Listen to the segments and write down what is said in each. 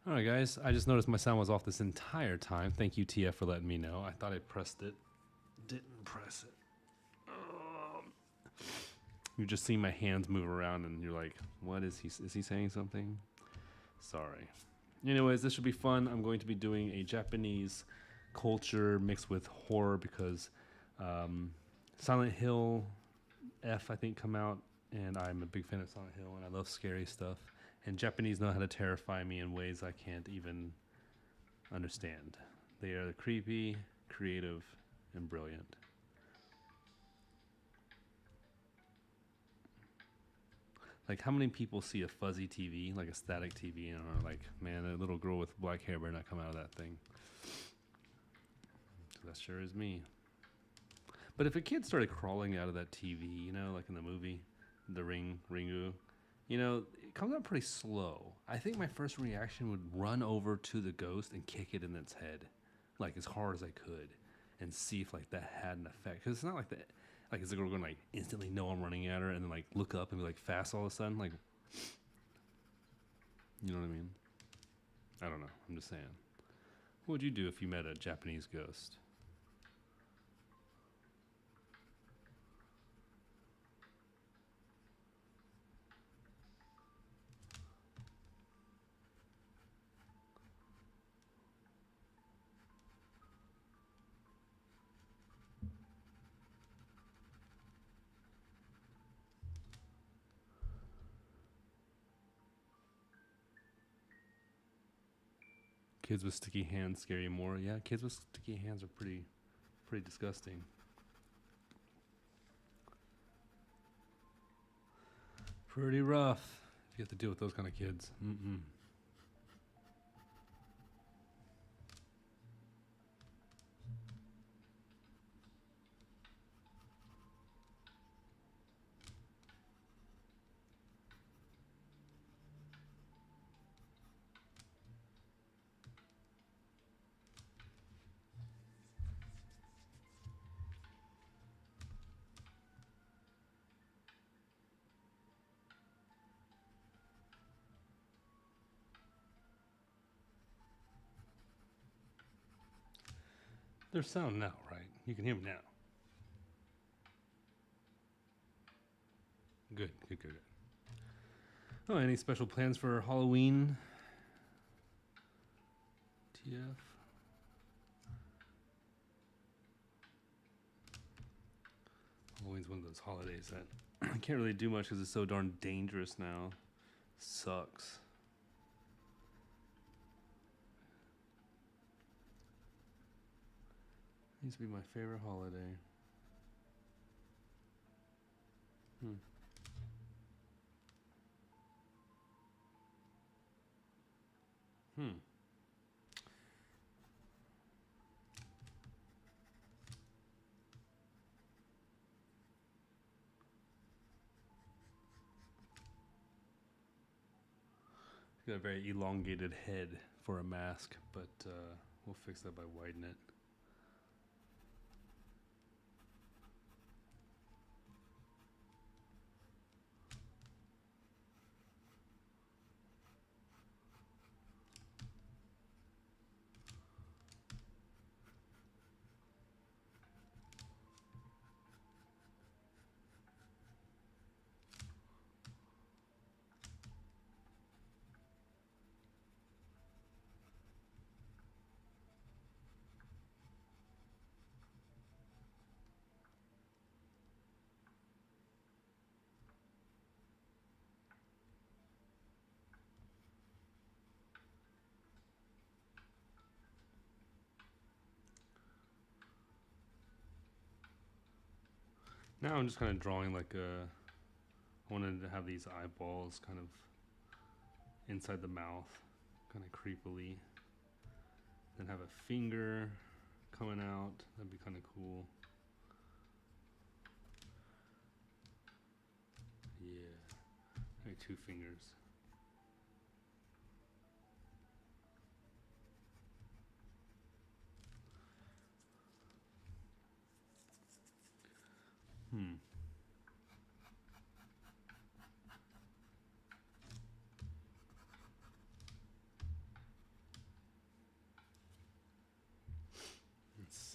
All right, guys. I just noticed my sound was off this entire time. Thank you, TF, for letting me know. I thought I pressed it. Didn't press it. You just see my hands move around and you're like, what is he? Is he saying something? Sorry. Anyways, this should be fun. I'm going to be doing a Japanese culture mixed with horror because Silent Hill F, I think, come out, and I'm a big fan of Silent Hill, and I love scary stuff. And Japanese know how to terrify me in ways I can't even understand. They are creepy, creative, and brilliant. Like, how many people see a fuzzy TV, like a static TV, and are like, man, a little girl with black hair better not come out of that thing. So that sure is me. But if a kid started crawling out of that TV, you know, like in the movie, The Ringu, you know, it comes out pretty slow. I think my first reaction would run over to the ghost and kick it in its head, like as hard as I could, and see if like that had an effect. Because it's not like that. Like, is the girl going to like instantly know I'm running at her and then like look up and be like fast all of a sudden? Like, you know what I mean? I don't know. I'm just saying. What would you do if you met a Japanese ghost? Kids with sticky hands scare you more. Yeah, kids with sticky hands are pretty disgusting. Pretty rough if you have to deal with those kind of kids. Mm-mm. There's sound now, right? You can hear me now. Good. Oh, any special plans for Halloween? TF? Halloween's one of those holidays that I can't really do much because it's so darn dangerous now. Sucks. Needs to be my favorite holiday. Hmm. Got a very elongated head for a mask, but we'll fix that by widening it. Now I'm just kind of drawing like a. I wanted to have these eyeballs kind of inside the mouth, kind of creepily. Then have a finger coming out. That'd be kind of cool. Yeah, maybe two fingers.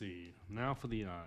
see. Now for the eyes.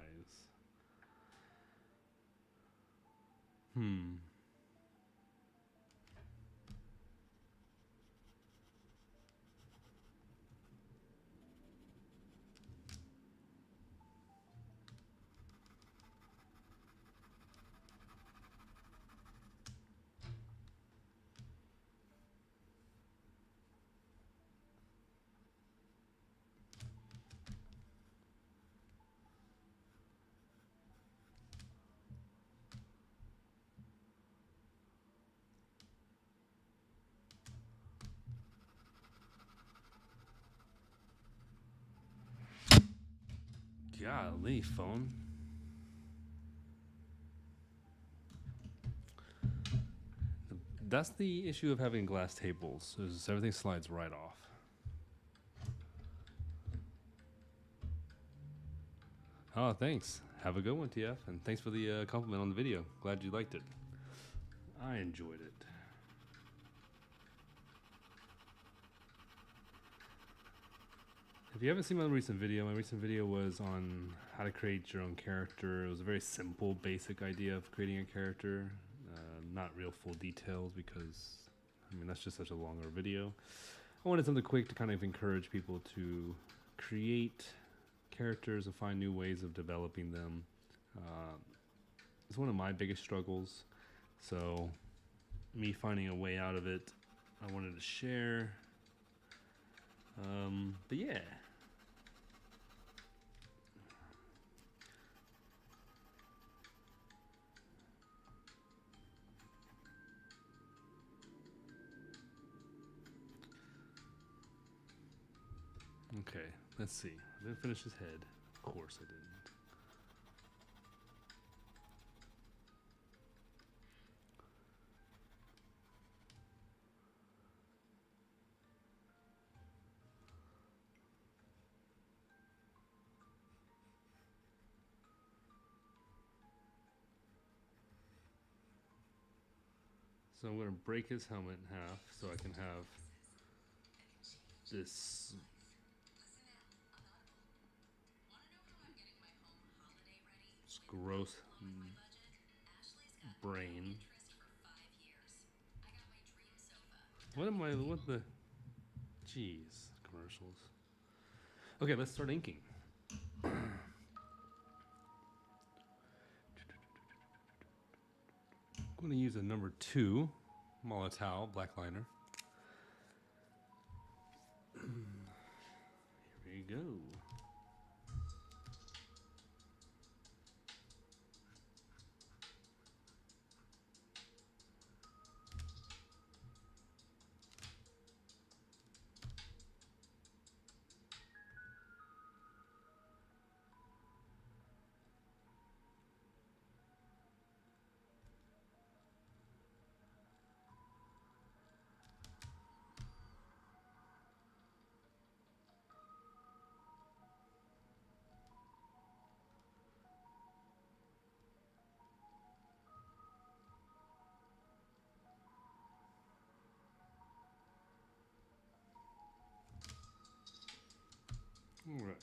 Golly, phone. That's the issue of having glass tables, is everything slides right off. Oh, thanks. Have a good one, TF, and thanks for the compliment on the video. Glad you liked it. I enjoyed it. If you haven't seen my recent video was on how to create your own character. It was a very simple, basic idea of creating a character. Not real full details because, I mean, that's just such a longer video. I wanted something quick to kind of encourage people to create characters and find new ways of developing them. It's one of my biggest struggles. So, me finding a way out of it, I wanted to share. But yeah. Okay, let's see. I didn't finish his head. Of course I didn't. So I'm going to break his helmet in half so I can have this gross brain. What the? Jeez, commercials. Okay, let's start inking. I'm going to use a number 2 Molotov black liner. Here we go. All right.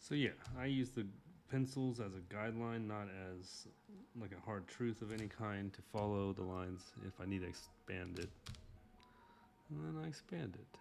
So yeah, I use the pencils as a guideline, not as like a hard truth of any kind to follow the lines. If I need to expand it, then I expand it.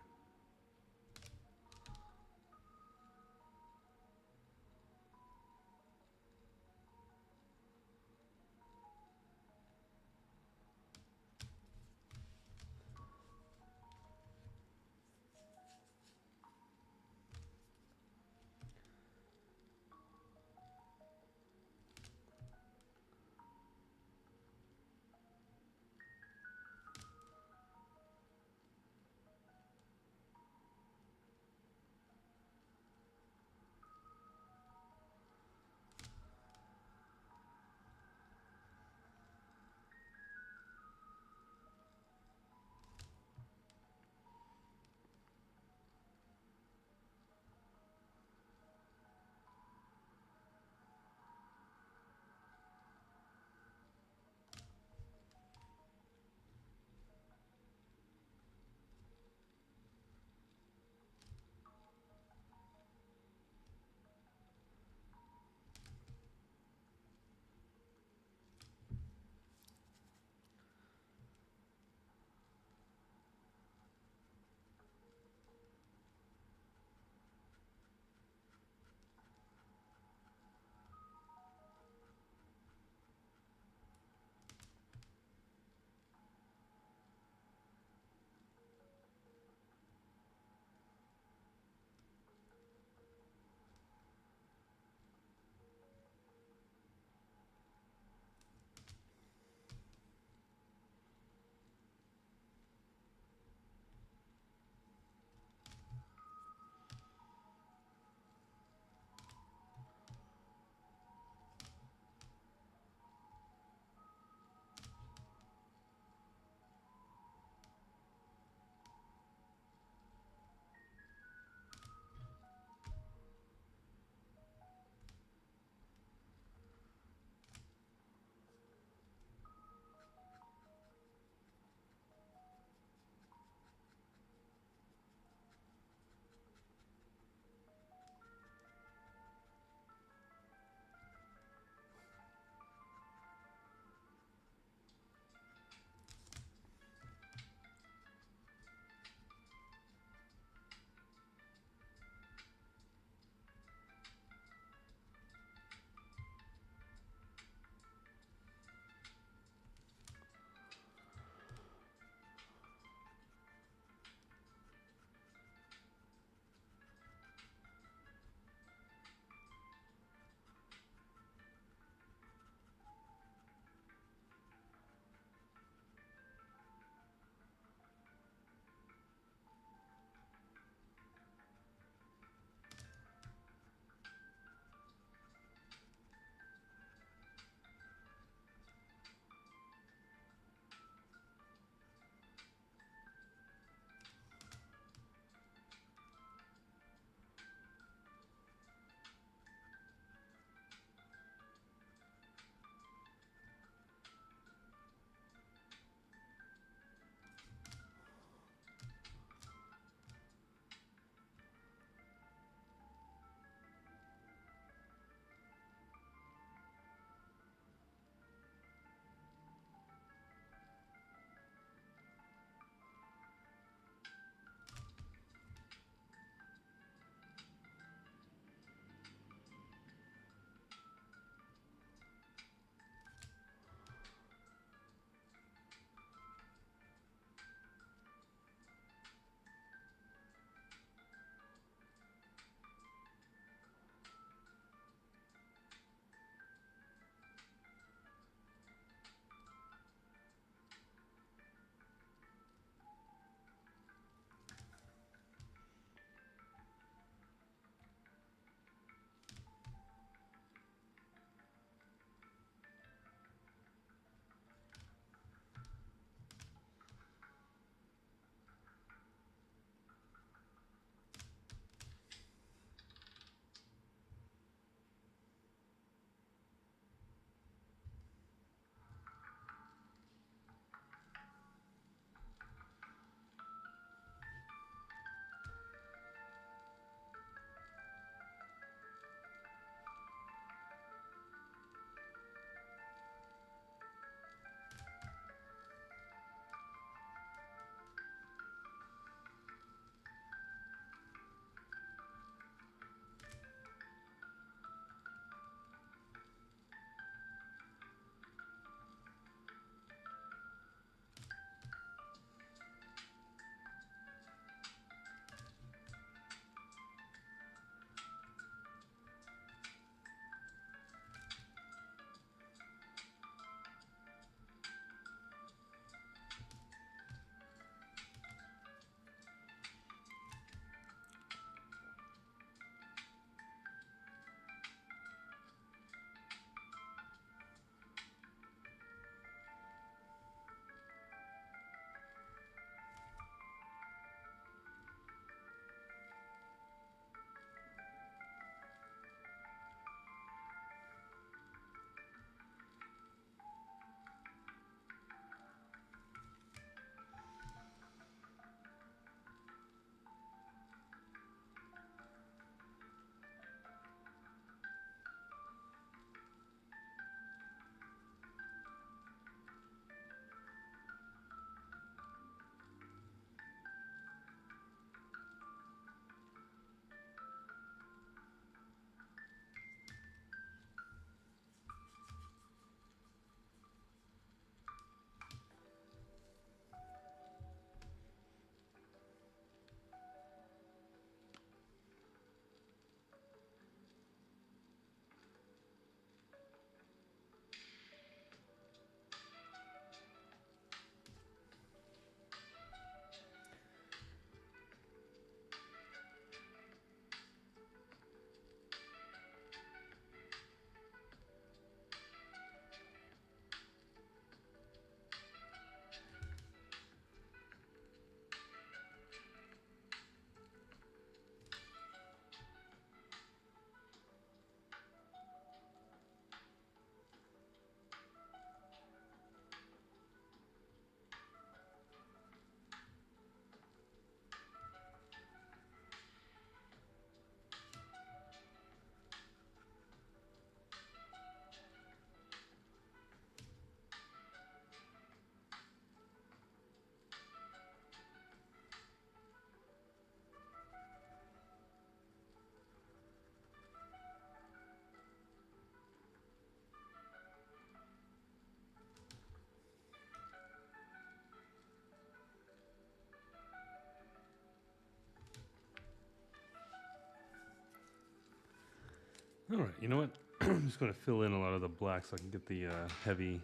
All right, you know what? I'm just going to fill in a lot of the black so I can get the heavy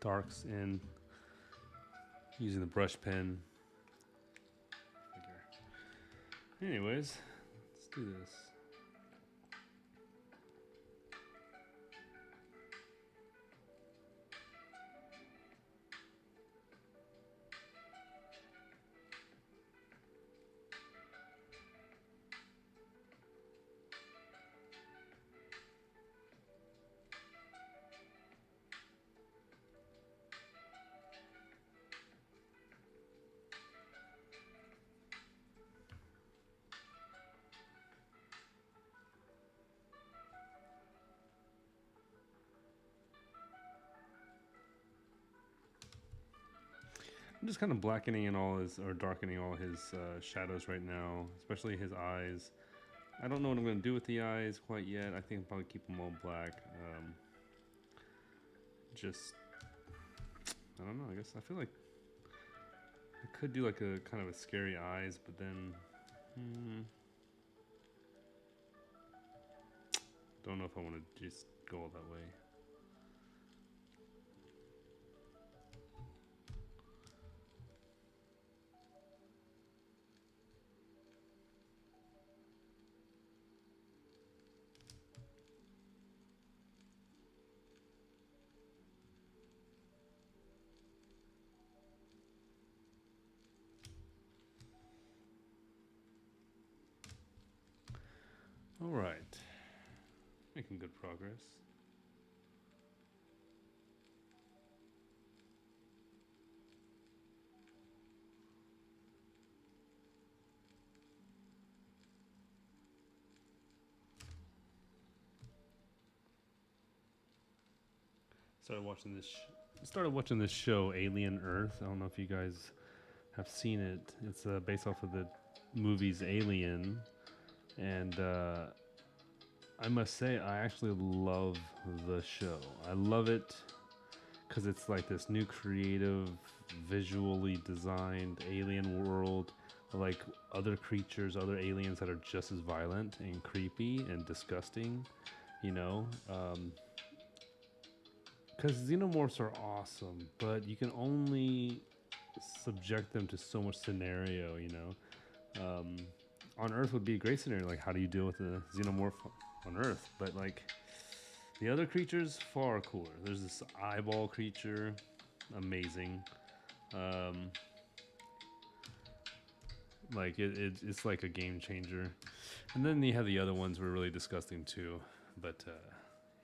darks in using the brush pen. Anyways, let's do this. I'm just kind of blackening in all his, or darkening all his shadows right now, especially his eyes. I don't know what I'm going to do with the eyes quite yet. I think I'll probably keep them all black. Just, I don't know, I guess I feel like I could do like a kind of a scary eyes, but then, don't know if I want to just go all that way. All right, making good progress. Started watching this show, Alien Earth. I don't know if you guys have seen it. It's based off of the movies Alien, and I must say I actually love the show. I love it because it's like this new creative, visually designed alien world, like other creatures, other aliens that are just as violent and creepy and disgusting, you know. Because xenomorphs are awesome, but you can only subject them to so much scenario, you know. On Earth would be a great scenario, like how do you deal with a xenomorph on Earth? But like the other creatures, far cooler. There's this eyeball creature, amazing. Like it's like a game changer. And then you have the other ones were really disgusting too. But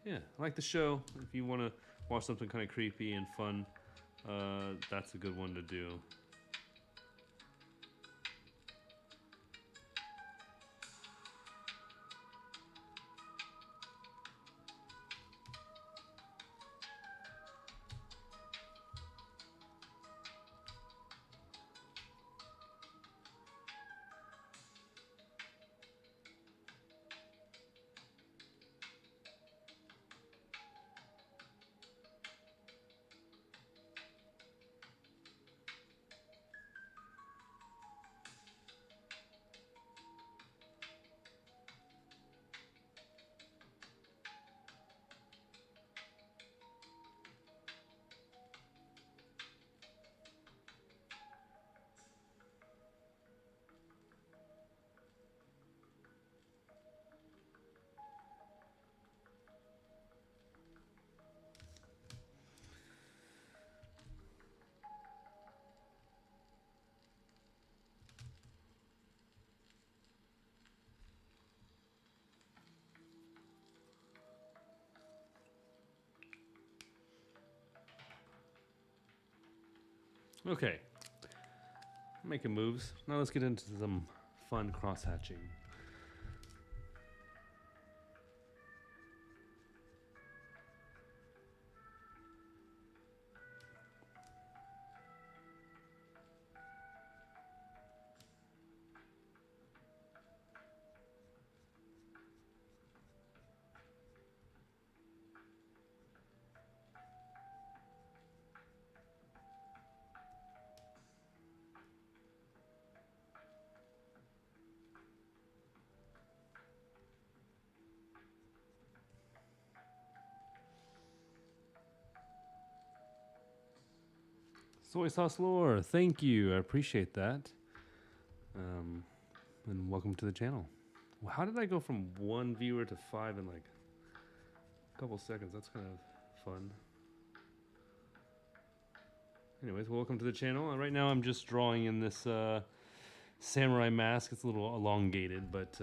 yeah, I like the show. If you want to watch something kind of creepy and fun, that's a good one to do. Okay, making moves. Now let's get into some fun cross hatching. Soy sauce lore, thank you. I appreciate that. And welcome to the channel. Well, how did I go from 1 viewer to 5 in like a couple seconds? That's kind of fun. Anyways, welcome to the channel. Right now I'm just drawing in this samurai mask. It's a little elongated, but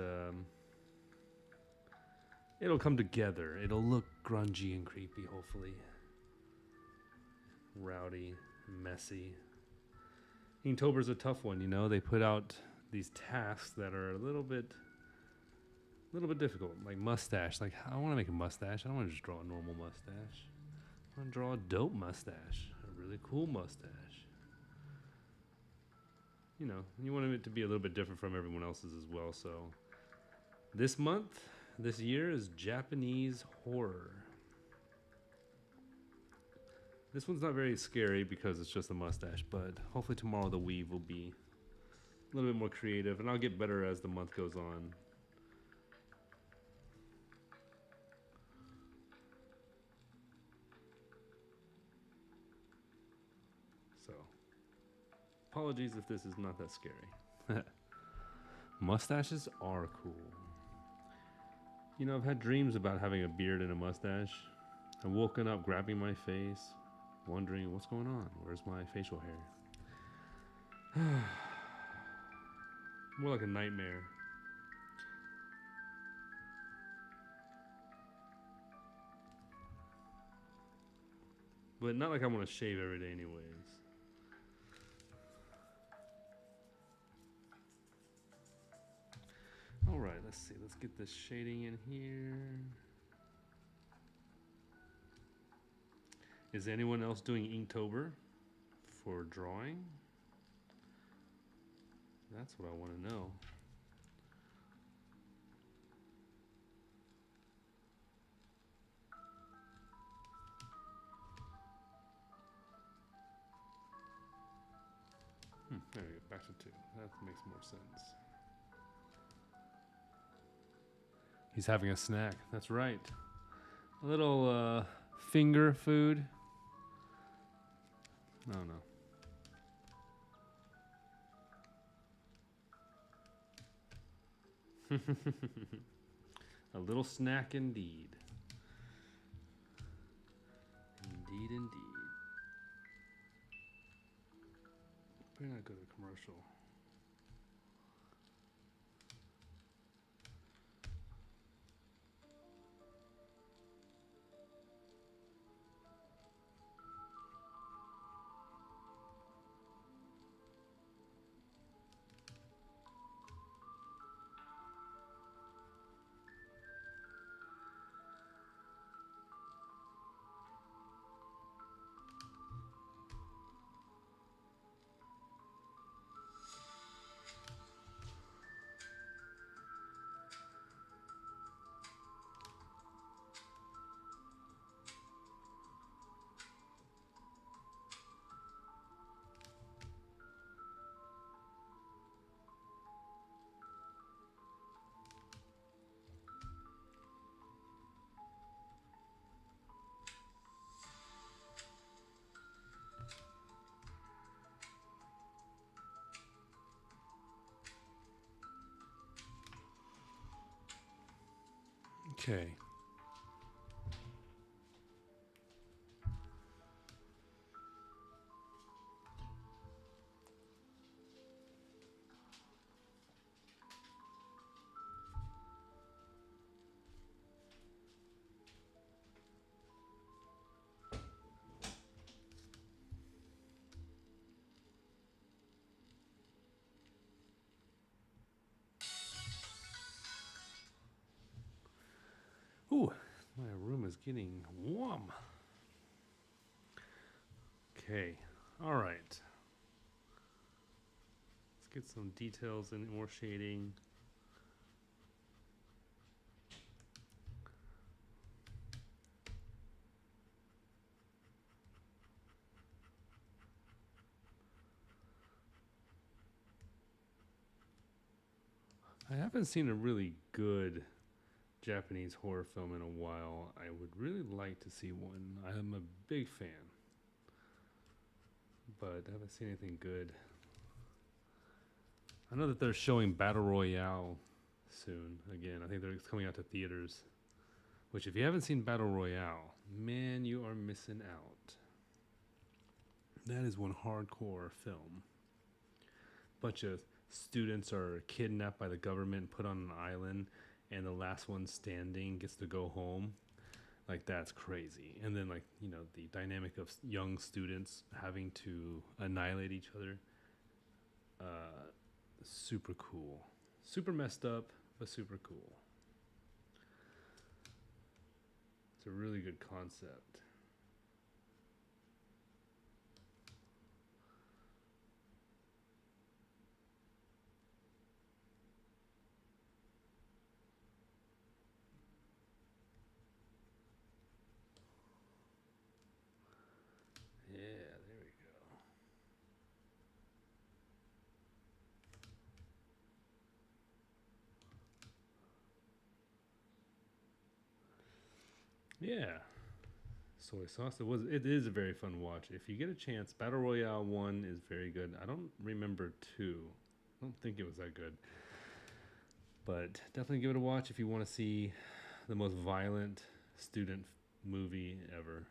it'll come together. It'll look grungy and creepy, hopefully. Rowdy, messy. Inktober's a tough one, you know. They put out these tasks that are a little bit difficult, like mustache. Like, I want to make a mustache. I don't want to just draw a normal mustache. I want to draw a dope mustache, a really cool mustache. You know, you want it to be a little bit different from everyone else's as well. So this month, this year is Japanese horror. This one's not very scary because it's just a mustache, but hopefully tomorrow the weave will be a little bit more creative, and I'll get better as the month goes on. So, apologies if this is not that scary. Mustaches are cool. You know, I've had dreams about having a beard and a mustache. I've woken up grabbing my face, wondering what's going on. Where's my facial hair? More like a nightmare. But not like I want to shave every day anyways. Alright, let's see. Let's get this shading in here. Is anyone else doing Inktober for drawing? That's what I want to know. There we go, back to 2. That makes more sense. He's having a snack. That's right. A little finger food. Oh no. A little snack indeed. Indeed, indeed. Better not go to commercial. Okay. Ooh, my room is getting warm. Okay, all right. Let's get some details and more shading. I haven't seen a really good Japanese horror film in a while. I would really like to see one. I am a big fan. but I haven't seen anything good. I know that they're showing Battle Royale soon. Again, I think it's coming out to theaters. Which, if you haven't seen Battle Royale, man, you are missing out. That is one hardcore film. Bunch of students are kidnapped by the government, put on an island, and the last one standing gets to go home. Like, that's crazy. And then, like, you know, the dynamic of young students having to annihilate each other. Super cool. Super messed up, but super cool. It's a really good concept. Yeah, there we go. Yeah. Soy sauce. It is a very fun watch. If you get a chance, Battle Royale 1 is very good. I don't remember 2. I don't think it was that good. But definitely give it a watch if you want to see the most violent student movie ever.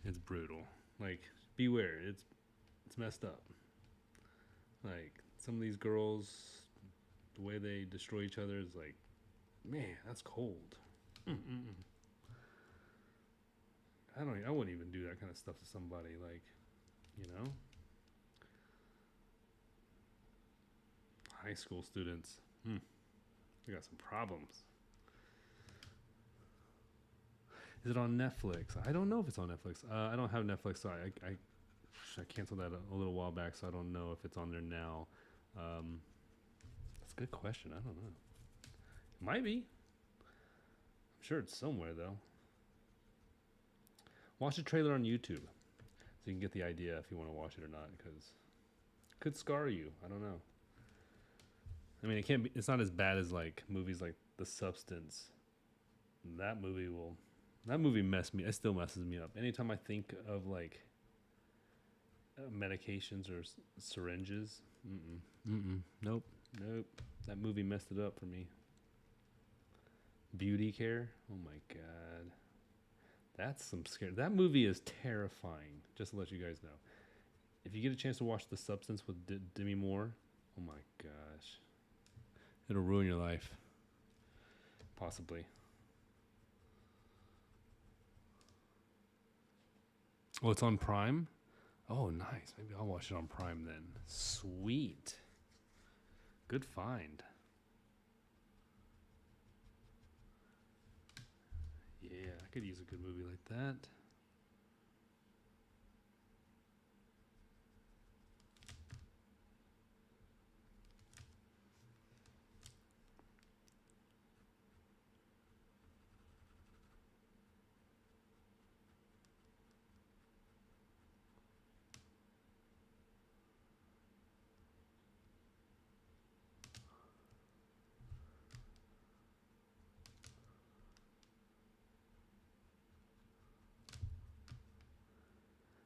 It's brutal. Like, beware. It's messed up. Like, some of these girls, the way they destroy each other is like, man, that's cold. Mm-mm-mm. I wouldn't even do that kind of stuff to somebody. Like, you know, high school students. They got some problems. Is it on Netflix? I don't know if it's on Netflix. I don't have Netflix, so I canceled that a little while back, so I don't know if it's on there now. That's a good question. I don't know. It might be. I'm sure it's somewhere though. Watch the trailer on YouTube, so you can get the idea if you want to watch it or not, because it could scar you. I don't know. I mean, it can't be. It's not as bad as like movies like The Substance. That movie messed me. It still messes me up. Anytime I think of like medications or syringes, nope. That movie messed it up for me. Beauty Care. Oh my god. That's some scary. That movie is terrifying. Just to let you guys know. If you get a chance to watch The Substance with Demi Moore, oh my gosh, it'll ruin your life. Possibly. Oh, it's on Prime? Oh, nice. Maybe I'll watch it on Prime then. Sweet. Good find. Yeah, I could use a good movie like that.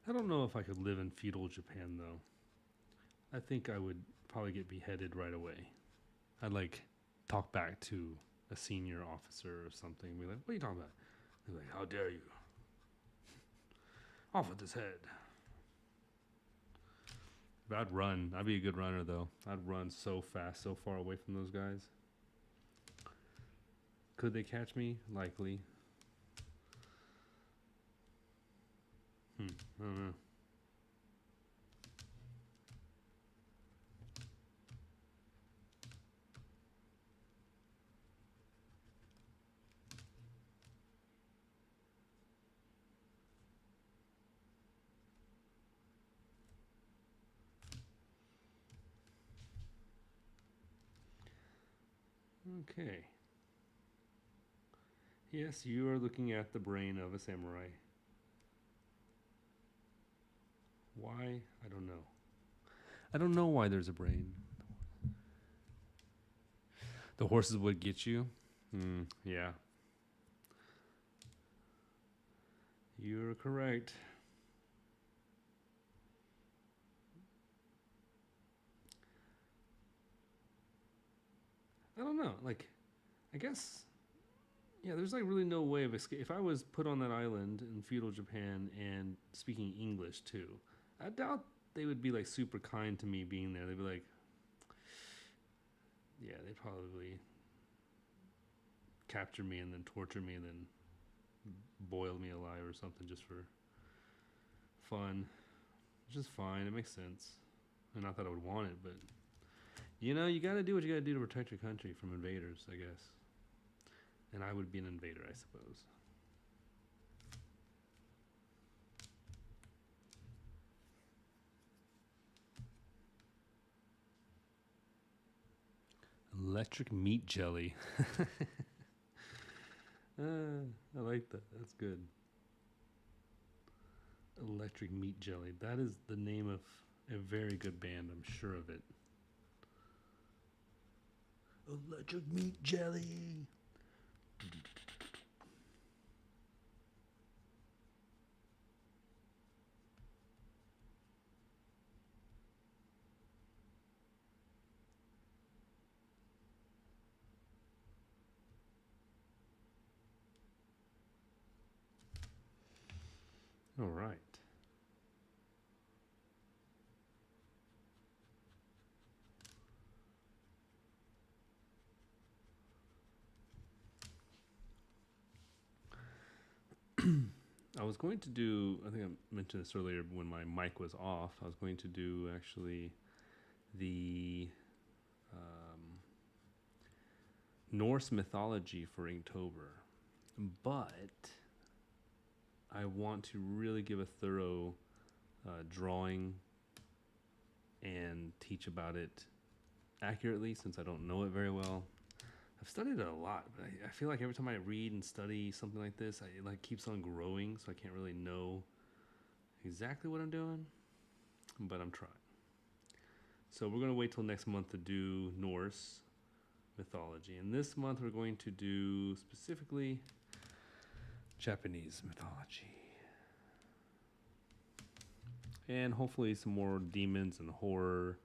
I don't know if I could live in feudal Japan though. I think I would probably get beheaded right away. I'd like talk back to a senior officer or something and be like, "What are you talking about?" They're like, "How dare you? Off with his head." But I'd run. I'd be a good runner though. I'd run so fast, so far away from those guys. Could they catch me? Likely. I don't know. Okay. Yes, you are looking at the brain of a samurai. Why? I don't know. I don't know why there's a brain. The horses would get you? Yeah. You're correct. I don't know. Like, I guess, yeah, there's like really no way of escape. If I was put on that island in feudal Japan and speaking English too, I doubt they would be like super kind to me being there. They'd be like, yeah, they'd probably capture me and then torture me and then boil me alive or something just for fun. Which is fine. It makes sense. And not that I would want it, but you know, you gotta do what you gotta do to protect your country from invaders, I guess. And I would be an invader, I suppose. Electric meat jelly. I like that. That's good. Electric meat jelly. That is the name of a very good band. I'm sure of it. Electric meat jelly. All right. I was going to do, I think I mentioned this earlier when my mic was off. I was going to do actually the Norse mythology for Inktober. But I want to really give a thorough drawing and teach about it accurately since I don't know it very well. I've studied it a lot, but I feel like every time I read and study something like this, it like keeps on growing, so I can't really know exactly what I'm doing, but I'm trying. So we're going to wait till next month to do Norse mythology, and this month we're going to do specifically Japanese mythology. And hopefully some more demons and horror.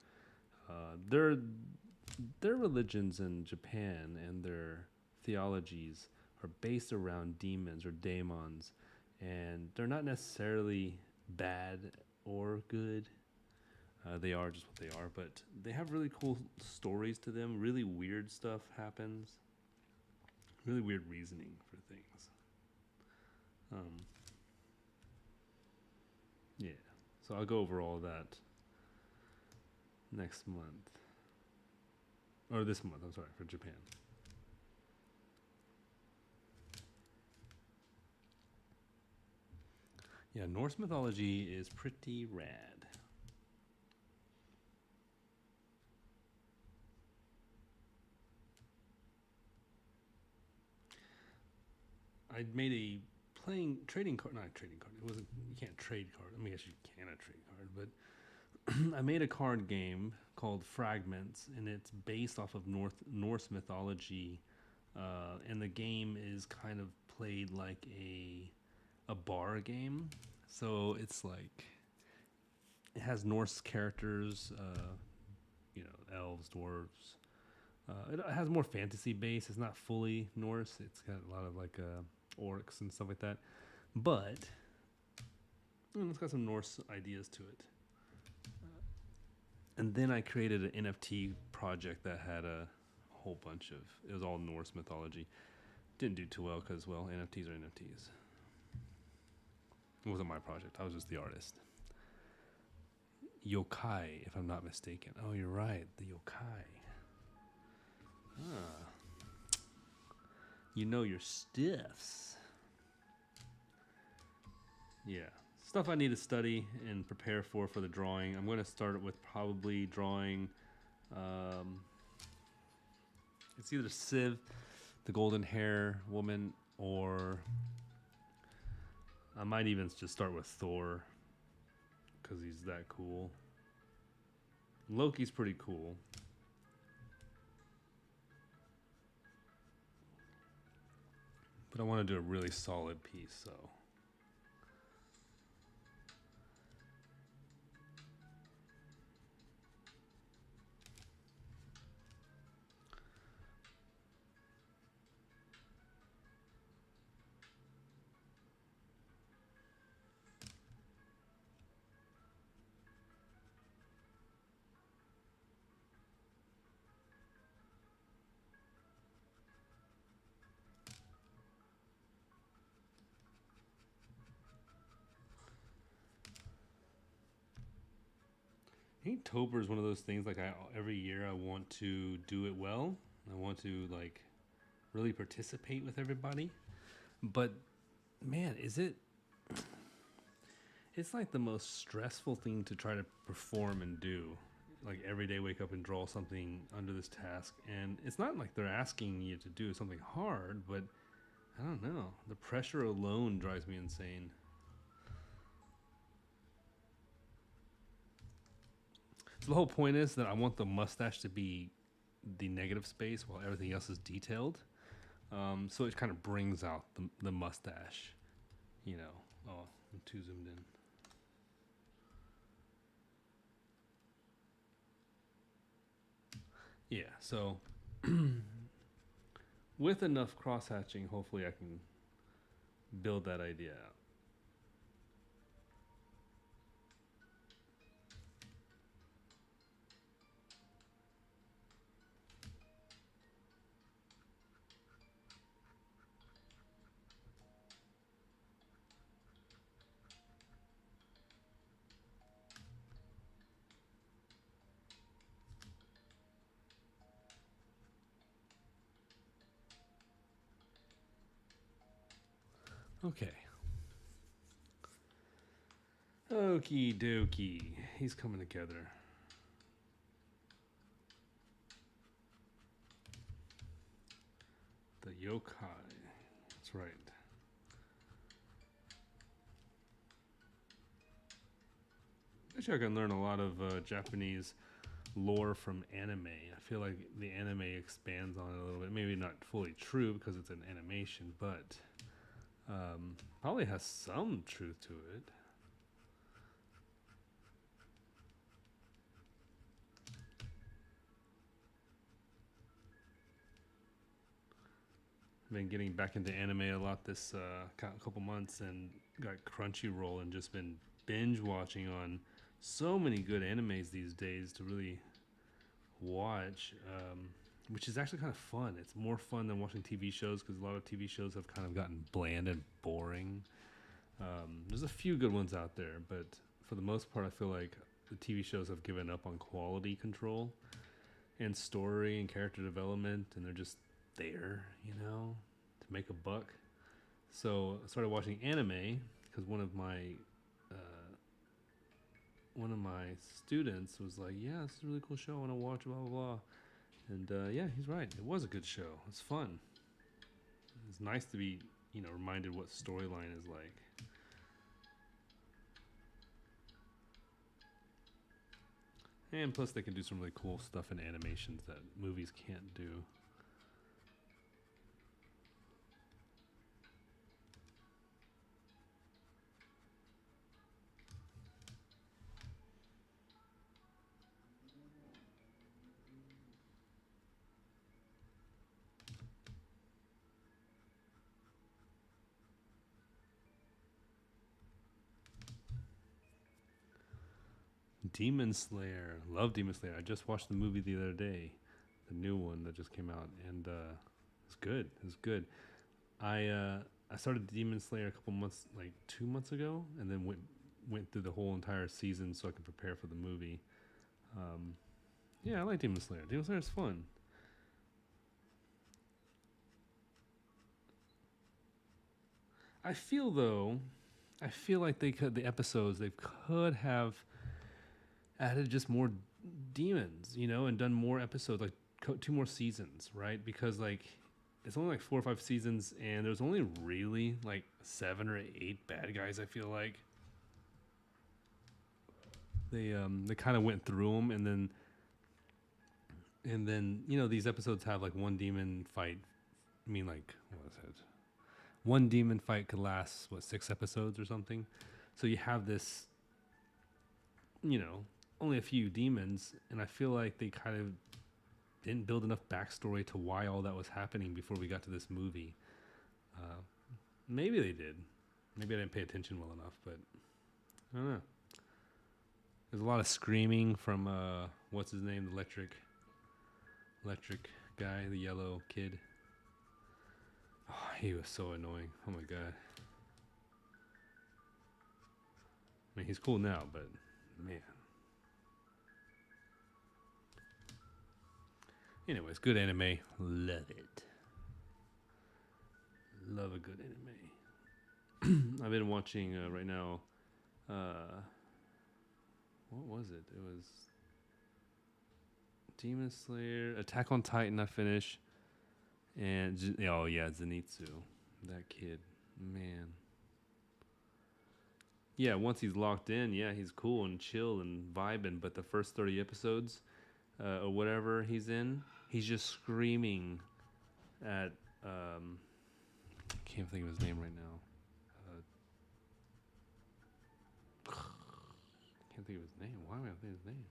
Their religions in Japan and their theologies are based around demons or daemons, and they're not necessarily bad or good. They are just what they are, but they have really cool stories to them. Really weird stuff happens. Really weird reasoning for things. Yeah. So I'll go over all of that next month. Or this month, I'm sorry, for Japan. Yeah, Norse mythology is pretty rad. I made a trading card, not a trading card. It wasn't, you can't trade card. I mean, I guess you can a trade card, but I made a card game called Fragments, and it's based off of Norse mythology, and the game is kind of played like a bar game. So it's like it has Norse characters, elves, dwarves. It has more fantasy base. It's not fully Norse. It's got a lot of like orcs and stuff like that, but it's got some Norse ideas to it. And then I created an NFT project that had a whole bunch of, it was all Norse mythology. Didn't do too well because, well, NFTs are NFTs. It wasn't my project. I was just the artist. Yokai, if I'm not mistaken. Oh, you're right. The yokai. Ah. You know your stiffs. Yeah. Stuff I need to study and prepare for the drawing. I'm going to start with probably drawing. It's either Civ, the golden hair woman, or I might even just start with Thor because he's that cool. Loki's pretty cool. But I want to do a really solid piece, so. Inktober is one of those things like every year I want to do it well. I want to like really participate with everybody. But man, is it it's like the most stressful thing to try to perform and do. Like every day wake up and draw something under this task, and it's not like they're asking you to do something hard, but I don't know. The pressure alone drives me insane. So the whole point is that I want the mustache to be the negative space while everything else is detailed. So it kind of brings out the mustache, you know. Oh, I'm too zoomed in. Yeah, so with enough cross hatching, hopefully I can build that idea out. Okay. Okie dokie. He's coming together. The yokai. That's right. Actually, I can learn a lot of Japanese lore from anime. I feel like the anime expands on it a little bit. Maybe not fully true because it's an animation, but probably has some truth to it. Been getting back into anime a lot this couple months, and got Crunchyroll and just been binge watching on so many good animes these days to really watch, which is actually kind of fun. It's more fun than watching TV shows because a lot of TV shows have kind of gotten bland and boring. There's a few good ones out there, but for the most part, I feel like the TV shows have given up on quality control and story and character development, and they're just there, you know, to make a buck. So I started watching anime because one of my students was like, "Yeah, it's a really cool show. I want to watch." Blah blah blah. And yeah, he's right. It was a good show. It's fun. It's nice to be, reminded what storyline is like. And plus, they can do some really cool stuff in animations that movies can't do. Demon Slayer. Love Demon Slayer. I just watched the movie the other day, the new one that just came out, and it's good. It's good. I started Demon Slayer a couple months, like 2 months ago, and then went through the whole entire season so I can prepare for the movie. Um, yeah, I like Demon Slayer. Demon Slayer is fun. I feel though, I feel like the episodes they could have added just more demons, and done more episodes, like 2 more seasons, right? Because like it's only like 4 or 5 seasons, and there's only really like 7 or 8 bad guys. I feel like they kind of went through them, and then these episodes have like one demon fight. I mean, like what is it? One demon fight could last 6 episodes or something. So you have this, you know, only a few demons, and I feel like they kind of didn't build enough backstory to why all that was happening before we got to this movie. Uh, Maybe they did. Maybe I didn't pay attention well enough, but I don't know. There's a lot of screaming from what's his name, the electric guy, the yellow kid. Oh, he was so annoying. Oh my god. I mean, he's cool now, but man. Anyways, good anime. Love it. Love a good anime. I've been watching right now. What was it? It was Demon Slayer, Attack on Titan. I finished, and oh yeah, Zenitsu, that kid, man. Yeah, once he's locked in, yeah, he's cool and chill and vibing. But the first 30 episodes, or whatever he's in, he's just screaming at. I can't think of his name right now. Can't think of his name. Why am I not thinking of his name?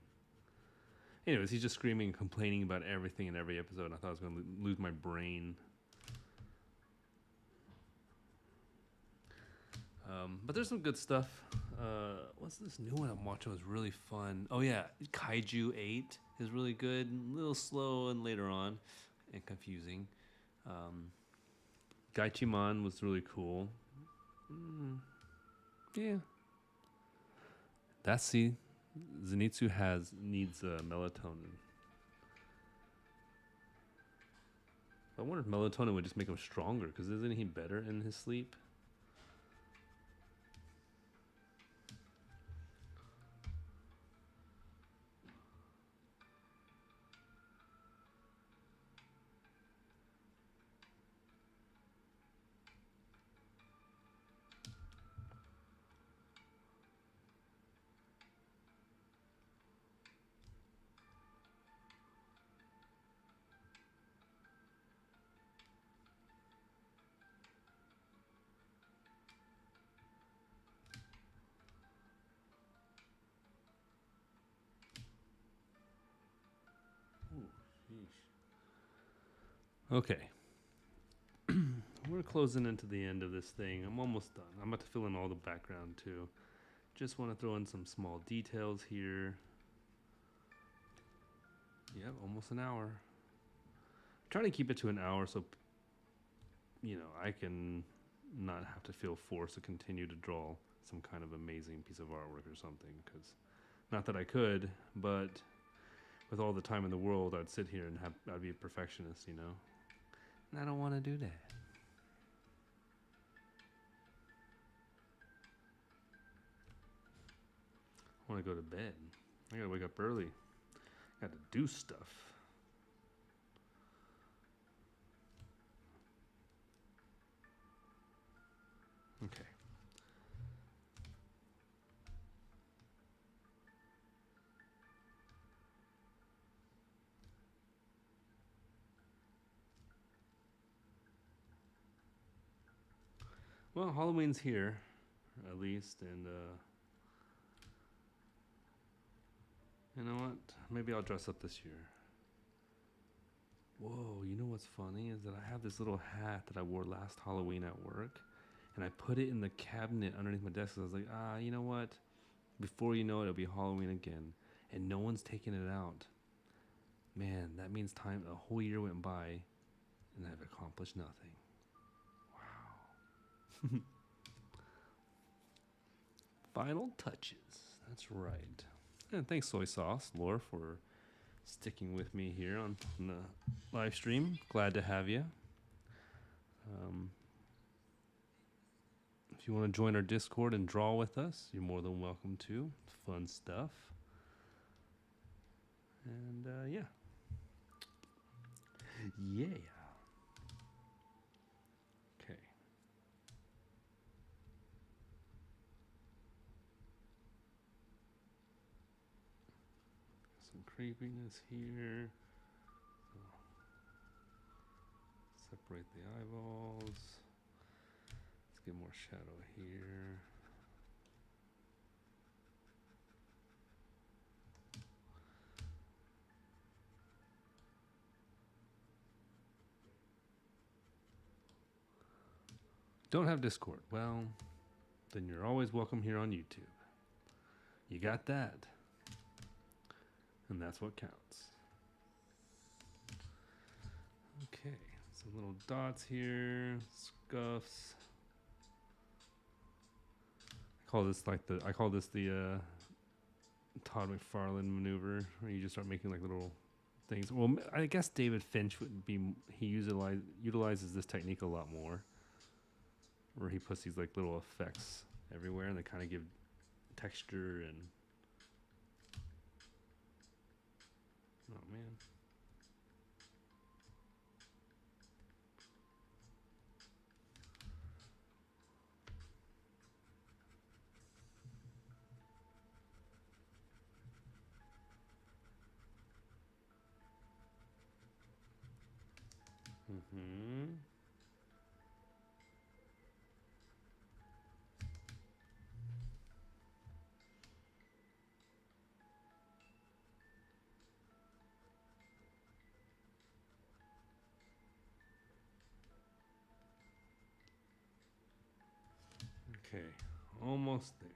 Anyways, he's just screaming and complaining about everything in every episode. I thought I was going to lose my brain. But there's some good stuff. What's this new one I'm watching? It was really fun. Oh yeah, Kaiju 8 is really good. A little slow and later on, and confusing. Gaichiman was really cool. Yeah. That's Zenitsu needs melatonin. I wonder if melatonin would just make him stronger, because isn't he better in his sleep? Okay. We're closing into the end of this thing. I'm almost done. I'm about to fill in all the background too. Just want to throw in some small details here. Yep, almost an hour. I'm trying to keep it to an hour so, I can not have to feel forced to continue to draw some kind of amazing piece of artwork or something. Because, not that I could, but with all the time in the world, I'd sit here and I'd be a perfectionist, And I don't want to do that. I want to go to bed. I gotta wake up early. Got to do stuff. Okay. Well, Halloween's here, at least, and you know what? Maybe I'll dress up this year. Whoa, you know what's funny is that I have this little hat that I wore last Halloween at work, and I put it in the cabinet underneath my desk. I was like, you know what? Before you know it, it'll be Halloween again, and no one's taking it out. Man, that means a whole year went by, and I've accomplished nothing. Wow. Final touches. That's right. And thanks, Soy Sauce, Laura, for sticking with me here on the live stream. Glad to have you. If you want to join our Discord and draw with us, you're more than welcome to. Fun stuff. And yeah. Yeah. Okay. Some creepiness here. Separate the eyeballs. Let's get more shadow here. Don't have Discord. Well, then you're always welcome here on YouTube. You got that. And that's what counts. Okay, some little dots here, scuffs. I call this the Todd McFarlane maneuver, where you just start making like little things. Well, I guess David Finch would be. He utilizes this technique a lot more, where he puts these like little effects everywhere, and they kind of give texture and. Oh man. Mm-hmm. Okay, almost there.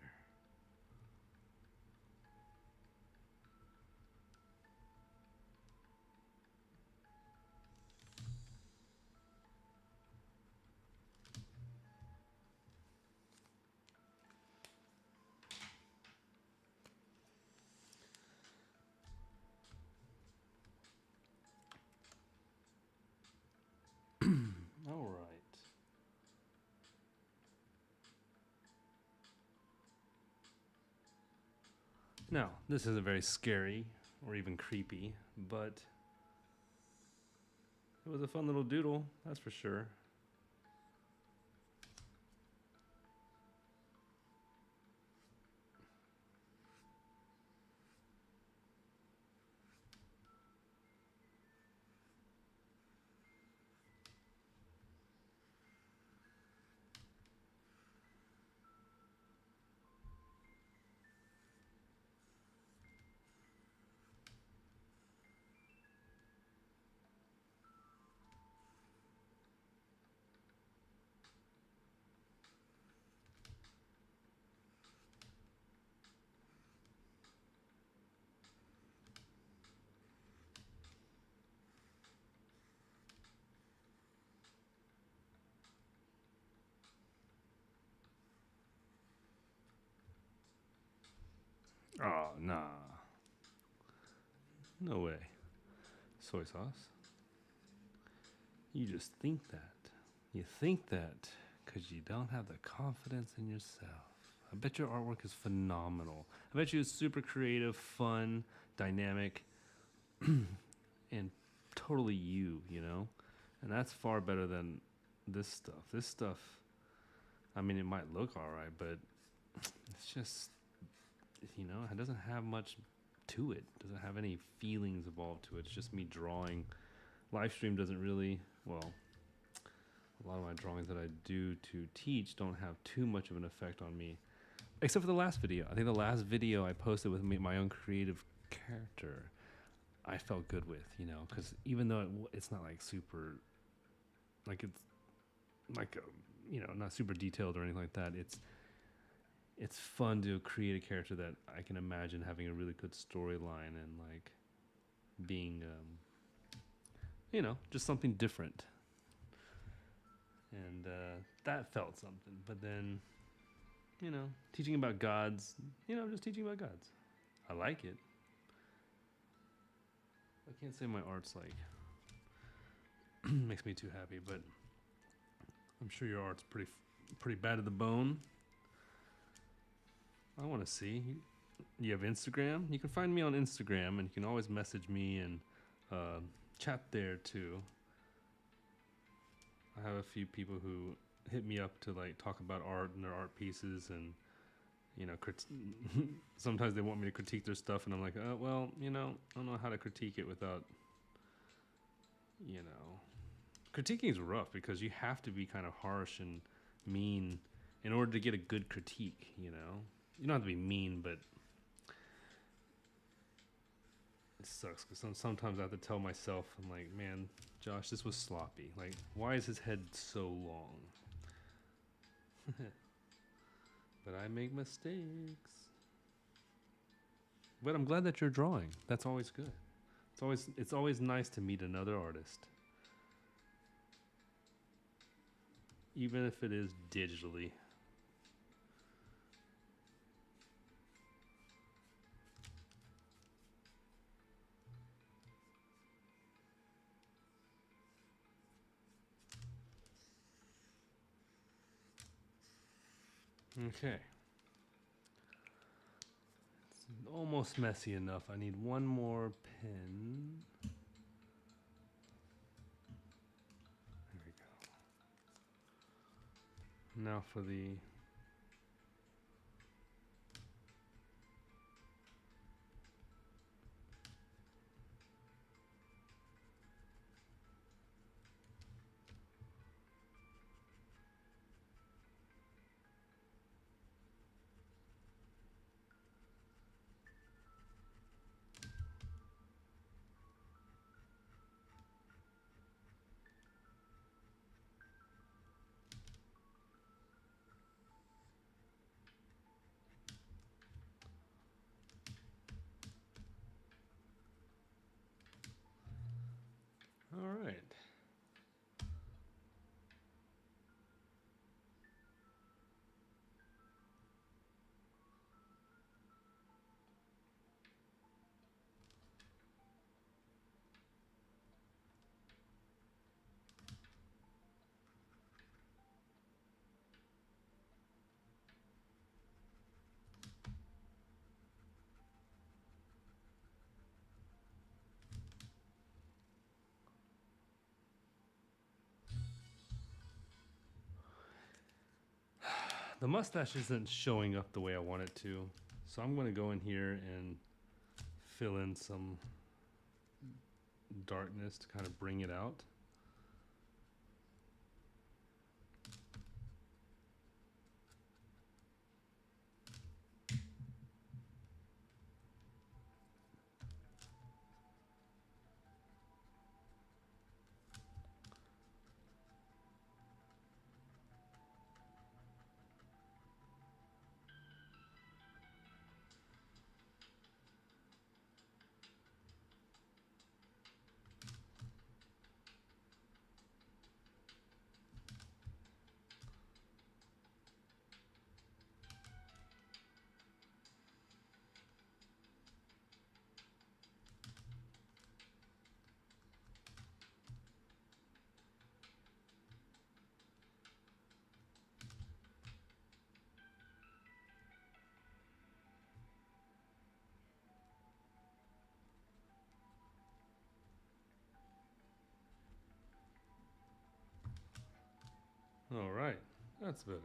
All right. Now, this isn't very scary or even creepy, but it was a fun little doodle, that's for sure. Oh, nah. No way. Soy sauce. You just think that. You think that because you don't have the confidence in yourself. I bet your artwork is phenomenal. I bet you it's super creative, fun, dynamic, and totally you know? And that's far better than this stuff. This stuff, I mean, it might look all right, but it's just, you know, it doesn't have much to it. It doesn't have any feelings involved to it. It's just me drawing. Livestream doesn't really, well, a lot of my drawings that I do to teach don't have too much of an effect on me, except for the last video. I think the last video I posted with my own creative character, I felt good with, you know, because even though it's not like super, like it's like, you know, not super detailed or anything like that, it's fun to create a character that I can imagine having a really good storyline and like being, you know, just something different. And that felt something. But then, you know, teaching about gods, you know, just teaching about gods. I like it. I can't say my art's like makes me too happy, but I'm sure your art's pretty bad to the bone. I want to see. You have Instagram? You can find me on Instagram, and you can always message me and chat there too. I have a few people who hit me up to like talk about art and their art pieces, and you know, sometimes they want me to critique their stuff, and I'm like, well, you know, I don't know how to critique it without, you know, critiquing is rough because you have to be kind of harsh and mean in order to get a good critique. You know, you don't have to be mean, but it sucks because sometimes I have to tell myself, I'm like, man, Josh, this was sloppy. Like, why is his head so long? But I make mistakes. But I'm glad that you're drawing. That's always good. It's always nice to meet another artist, even if it is digitally. Okay. It's almost messy enough. I need one more pen. There we go. Now for the all right. The mustache isn't showing up the way I want it to, so I'm going to go in here and fill in some darkness to kind of bring it out. All right, that's better.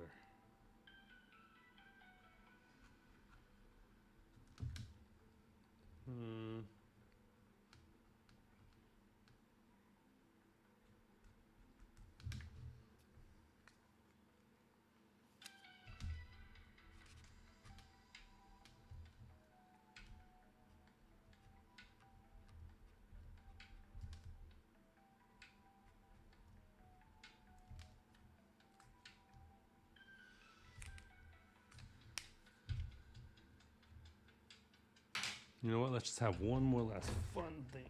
You know what? Let's just have one more last fun thing.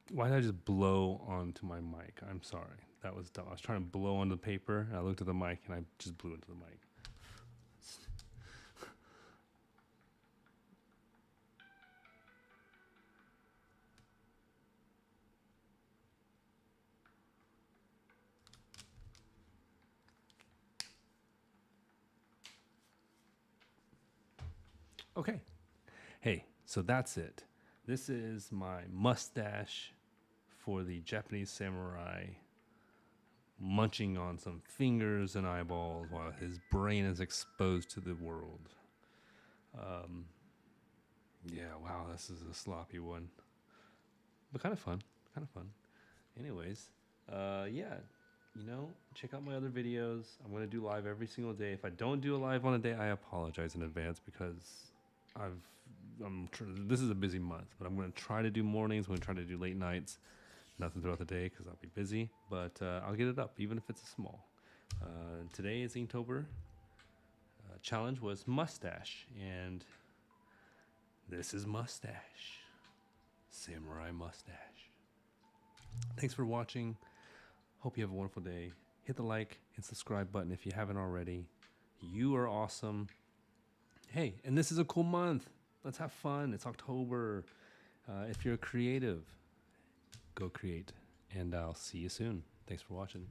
Why did I just blow onto my mic? I'm sorry. That was dumb. I was trying to blow onto the paper, and I looked at the mic, and I just blew into the mic. Okay. Hey, so that's it. This is my mustache for the Japanese samurai munching on some fingers and eyeballs while his brain is exposed to the world. Yeah, wow, this is a sloppy one. But kind of fun. Kind of fun. Anyways, yeah, check out my other videos. I'm going to do live every single day. If I don't do a live on a day, I apologize in advance because this is a busy month, but I'm going to try to do mornings. I'm going to try to do late nights. Nothing throughout the day because I'll be busy, but I'll get it up even if it's a small. Today is Inktober. Challenge was mustache, and this is mustache. samurai mustache. Thanks for watching. Hope you have a wonderful day. Hit the like and subscribe button if you haven't already. You are awesome. Hey, and this is a cool month. Let's have fun. It's October. If you're creative, go create. And I'll see you soon. Thanks for watching.